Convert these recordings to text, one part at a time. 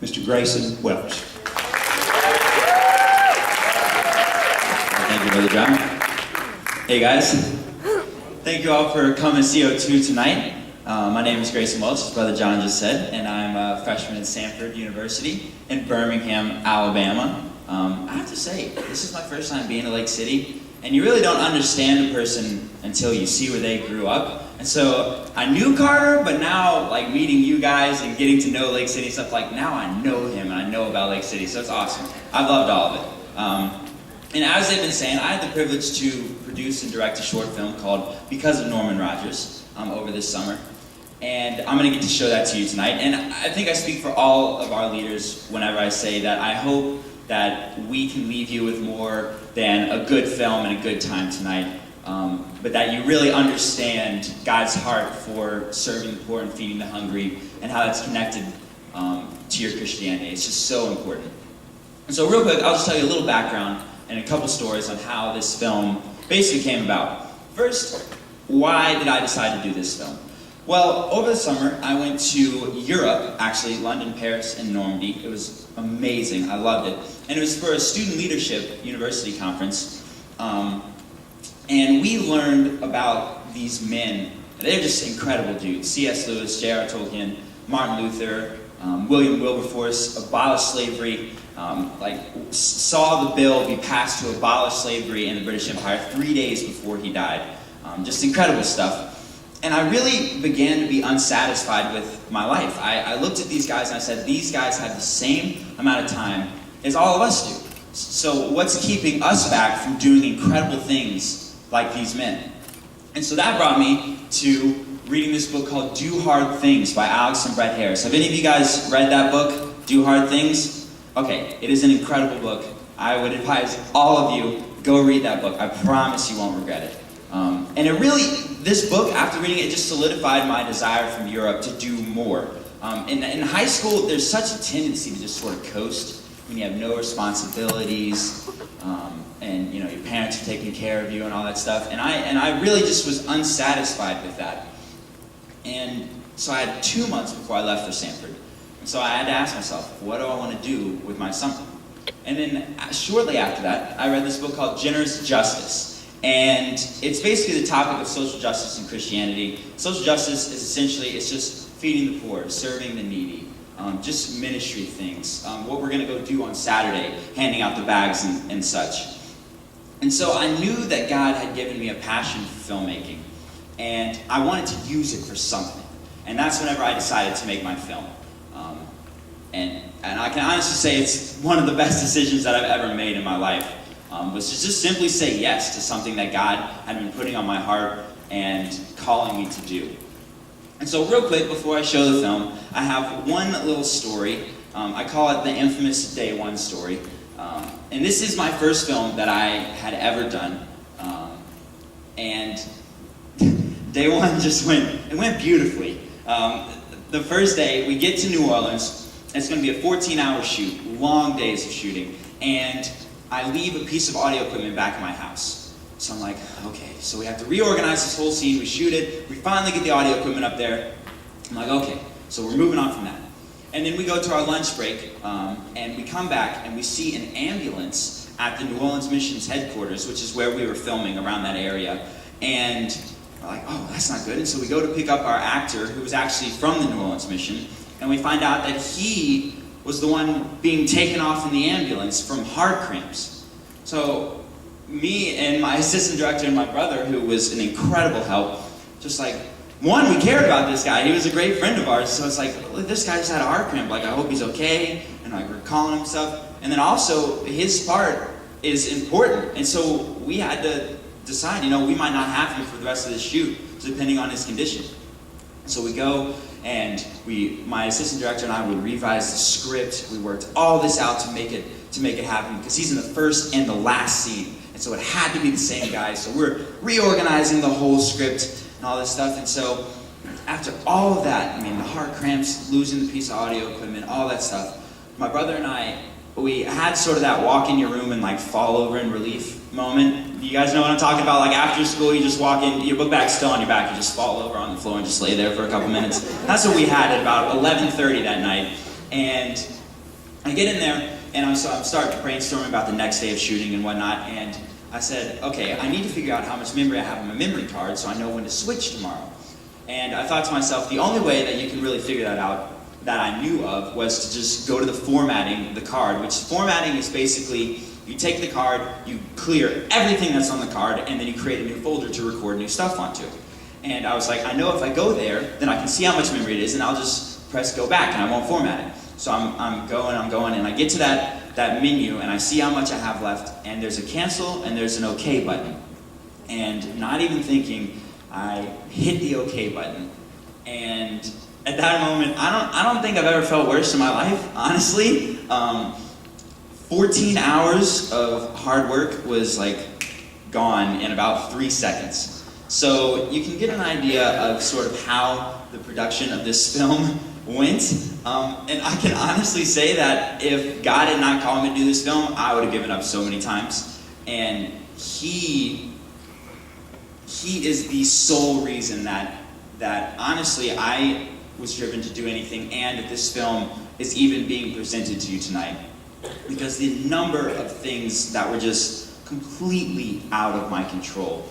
Mr. Greyson, Welch. Thank you, Brother John. Hey guys, thank you all for coming to Co2 tonight. My name is Greyson Welch, as Brother John just said, and I'm a freshman at Samford University in Birmingham, Alabama. I have to say, this is my first time being in Lake City, and you really don't understand a person until you see where they grew up. And so I knew Carter, but now like meeting you guys and getting to know Lake City and stuff, like now I know him and I know about Lake City, so it's awesome. I've loved all of it. And as they've been saying, I had the privilege to produce and direct a short film called Because of Norman Rogers over this summer. And I'm going to get to show that to you tonight. And I think I speak for all of our leaders whenever I say that I hope that we can leave you with more than a good film and a good time tonight. But that you really understand God's heart for serving the poor and feeding the hungry and how that's connected to your Christianity. It's just so important. And so real quick, I'll just tell you a little background and a couple stories on how this film basically came about. First, why did I decide to do this film? Well, over the summer, I went to Europe, actually, London, Paris, and Normandy. It was amazing. I loved it. And it was for a student leadership university conference. And we learned about these men. They're just incredible dudes. C.S. Lewis, J.R. Tolkien, Martin Luther, William Wilberforce, abolished slavery, saw the bill be passed to abolish slavery in the British Empire 3 days before he died. Just incredible stuff. And I really began to be unsatisfied with my life. I looked at these guys and I said, these guys have the same amount of time as all of us do. So what's keeping us back from doing incredible things like these men? And so that brought me to reading this book called Do Hard Things by Alex and Brett Harris. Have any of you guys read that book, Do Hard Things? Okay, it is an incredible book. I would advise all of you, go read that book. I promise you won't regret it. And it really, this book, after reading it, just solidified my desire from Europe to do more. In high school, there's such a tendency to just sort of coast when you have no responsibilities, and you know your parents are taking care of you and all that stuff. And I really just was unsatisfied with that. And so I had 2 months before I left for Samford. And so I had to ask myself, what do I want to do with my summer? And then shortly after that, I read this book called Generous Justice. And it's basically the topic of social justice in Christianity. Social justice is essentially, it's just feeding the poor, serving the needy, just ministry things, what we're going to go do on Saturday, handing out the bags and such. And so I knew that God had given me a passion for filmmaking, and I wanted to use it for something. And that's whenever I decided to make my film. And I can honestly say it's one of the best decisions that I've ever made in my life. Was to just simply say yes to something that God had been putting on my heart and calling me to do. And so real quick, before I show the film, I have one little story. I call it the infamous Day One story. And this is my first film that I had ever done. And Day One just went beautifully. The first day, we get to New Orleans. It's going to be a 14-hour shoot, long days of shooting. And I leave a piece of audio equipment back in my house. So I'm like, okay, so we have to reorganize this whole scene. We shoot it. We finally get the audio equipment up there. I'm like, okay, so we're moving on from that. And then we go to our lunch break, and we come back, and we see an ambulance at the New Orleans Missions headquarters, which is where we were filming around that area. And we're like, oh, that's not good. And so we go to pick up our actor, who was actually from the New Orleans Mission, and we find out that he was the one being taken off in the ambulance from heart cramps. So me and my assistant director and my brother, who was an incredible help, just like, one, we cared about this guy. He was a great friend of ours. So it's like, this guy just had a heart cramp. Like, I hope he's okay. And like, we're calling him stuff. And then also, his part is important. And so we had to decide, you know, we might not have him for the rest of the shoot, depending on his condition. So we go, and my assistant director and I would revise the script. We worked all this out to make it happen, because he's in the first and the last scene. And so it had to be the same guy. So we're reorganizing the whole script and all this stuff. And so after all of that, I mean, the heart cramps, losing the piece of audio equipment, all that stuff, my brother and I, we had sort of that walk in your room and like fall over in relief moment. You guys know what I'm talking about? Like after school, you just walk in, your book bag's still on your back, you just fall over on the floor and just lay there for a couple minutes. That's what we had at about 11:30 that night. And I get in there, and I'm starting brainstorming about the next day of shooting and whatnot, and I said, okay, I need to figure out how much memory I have on my memory card so I know when to switch tomorrow. And I thought to myself, the only way that you can really figure that out that I knew of was to just go to the formatting the card, which formatting is basically, you take the card, you clear everything that's on the card, and then you create a new folder to record new stuff onto it. And I was like, I know if I go there, then I can see how much memory it is, and I'll just press go back, and I won't format it. So I'm going, and I get to that menu, and I see how much I have left, and there's a cancel, and there's an OK button. And not even thinking, I hit the OK button. And at that moment, I don't think I've ever felt worse in my life, honestly. 14 hours of hard work was like gone in about 3 seconds. So you can get an idea of sort of how the production of this film went. And I can honestly say that if God had not called me to do this film, I would have given up so many times. And He is the sole reason that honestly I was driven to do anything, and that this film is even being presented to you tonight. Because the number of things that were just completely out of my control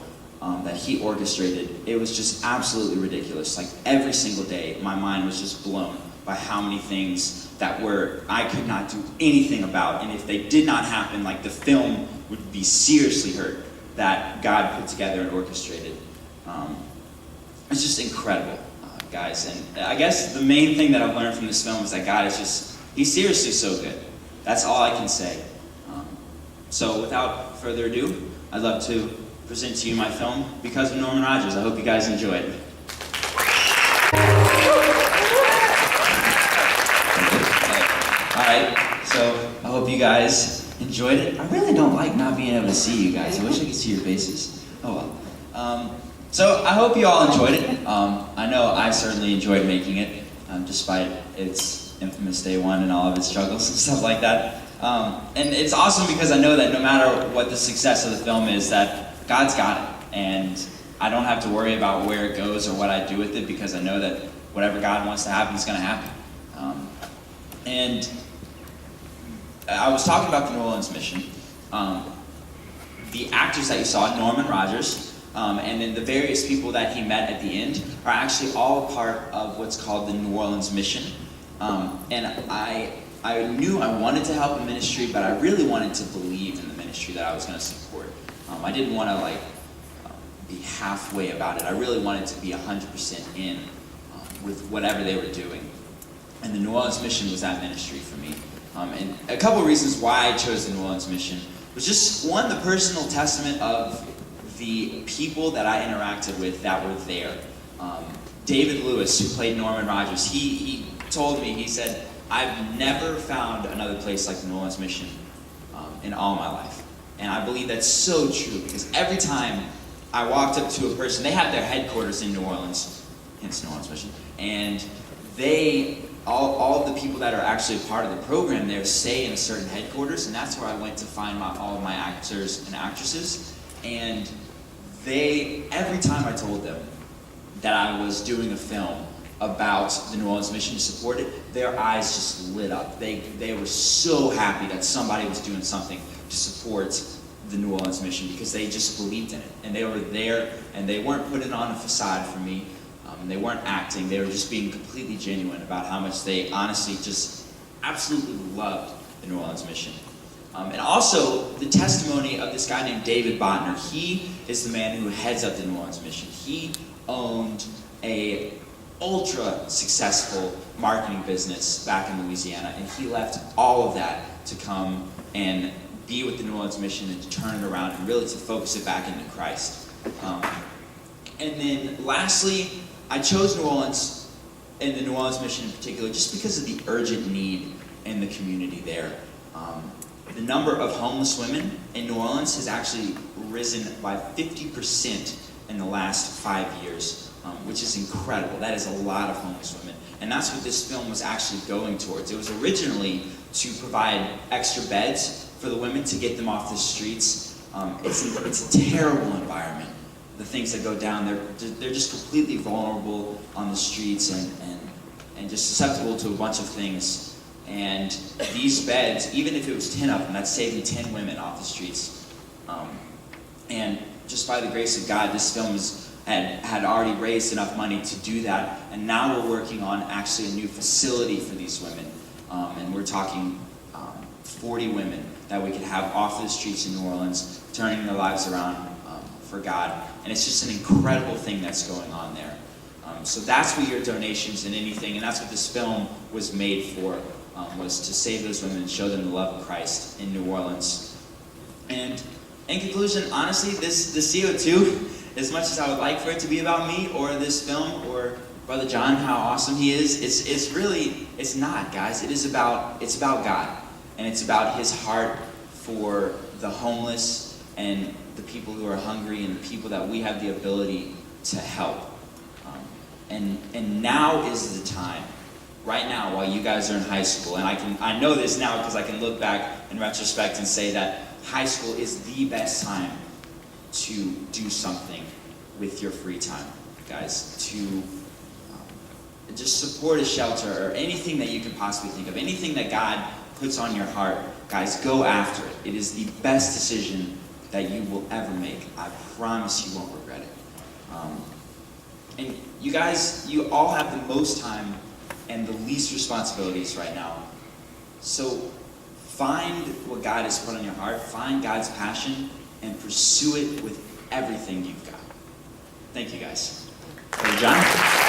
that He orchestrated, it was just absolutely ridiculous. Like every single day, my mind was just blown by how many things that I could not do anything about. And if they did not happen, like the film would be seriously hurt that God put together and orchestrated. It's just incredible, guys. And I guess the main thing that I've learned from this film is that God is He's seriously so good. That's all I can say. So without further ado, I'd love to present to you my film, Because of Norman Rogers. I hope you guys enjoy it. Alright, so I hope you guys enjoyed it. I really don't like not being able to see you guys. I wish I could see your faces. Oh well. So I hope you all enjoyed it. I know I certainly enjoyed making it, despite its infamous day one and all of its struggles and stuff like that. And it's awesome because I know that no matter what the success of the film is, that God's got it. And I don't have to worry about where it goes or what I do with it, because I know that whatever God wants to happen is going to happen. And I was talking about the New Orleans mission. The actors that you saw, Norman Rogers, and then the various people that he met at the end are actually all a part of what's called the New Orleans mission. And I knew I wanted to help in ministry, but I really wanted to believe in the ministry that I was going to support. I didn't want to be halfway about it. I really wanted to be 100% in with whatever they were doing. And the New Orleans mission was that ministry for me. And a couple of reasons why I chose the New Orleans mission was just, one, the personal testament of the people that I interacted with that were there. David Lewis, who played Norman Rogers, he told me, he said, I've never found another place like the New Orleans mission in all my life. And I believe that's so true, because every time I walked up to a person, they have their headquarters in New Orleans, hence New Orleans mission, and all of the people that are actually a part of the program there stay in a certain headquarters, and that's where I went to find all of my actors and actresses. And every time I told them that I was doing a film about the New Orleans mission to support it, their eyes just lit up. They were so happy that somebody was doing something to support the New Orleans mission, because they just believed in it. And they were there, and they weren't putting on a facade for me. They weren't acting. They were just being completely genuine about how much they honestly just absolutely loved the New Orleans mission. And also, the testimony of this guy named David Botner. He is the man who heads up the New Orleans mission. He owned a ultra successful marketing business back in Louisiana, and he left all of that to come and be with the New Orleans mission and to turn it around and really to focus it back into Christ. And then lastly, I chose New Orleans and the New Orleans mission in particular just because of the urgent need in the community there. The number of homeless women in New Orleans has actually risen by 50% in the last 5 years, which is incredible. That is a lot of homeless women. And that's what this film was actually going towards. It was originally to provide extra beds for the women to get them off the streets. It's a terrible environment. The things that go down, they're just completely vulnerable on the streets and just susceptible to a bunch of things And these beds, even if it was 10 of them, that's saving 10 women off the streets. And just by the grace of God, this film had already raised enough money to do that, and now we're working on actually a new facility for these women. And we're talking 40 women that we could have off the streets in New Orleans, turning their lives around for God. And it's just an incredible thing that's going on there. So that's what your donations and anything, and that's what this film was made for, was to save those women and show them the love of Christ in New Orleans. And in conclusion, honestly, the CO2, as much as I would like for it to be about me or this film or Brother John, how awesome he is, it's not, guys. It's about God. And it's about his heart for the homeless and the people who are hungry and the people that we have the ability to help. And now is the time, right now, while you guys are in high school, and I know this now because I can look back in retrospect and say that high school is the best time to do something with your free time, guys, to just support a shelter or anything that you can possibly think of, anything that God puts on your heart. Guys, go after it. It is the best decision that you will ever make. I promise you won't regret it. And you guys, you all have the most time and the least responsibilities right now. So find what God has put on your heart, find God's passion, and pursue it with everything you've got. Thank you, guys. Brother John?